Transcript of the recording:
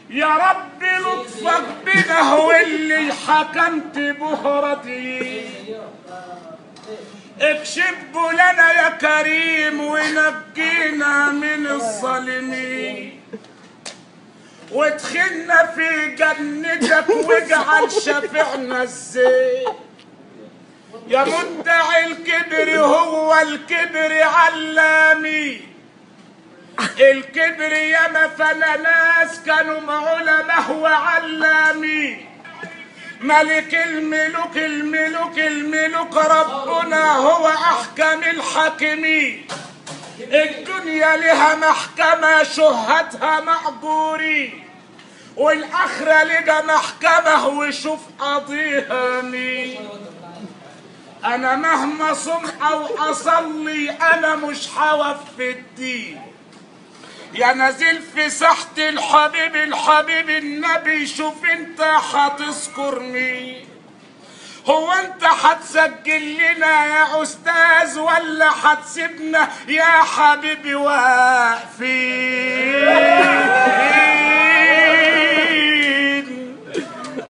يا رب لطفك بنا هو اللي حكمت بهرتي، اكشفه لنا يا كريم ونجينا من الظالمين، وادخلنا في جنتك واجعل شفيعنا الزين. يا مدعي الكبر هو الكبر علامي، الكبر ياما فلا ناس كانوا علماء وعلامي، ملك الملوك الملوك الملوك ربنا هو احكم الحاكمين. الدنيا لها محكمة شهدها معبوري، والاخرة لها محكمة وشوف قاضيها مين. انا مهما صم او اصلي انا مش هوفي الدين، يا نازل في ساحة الحبيب الحبيب النبي شوف انت هتذكر مين. هو انت هتسجل لنا يا استاذ ولا هتسيبنا يا حبيبي واقفين؟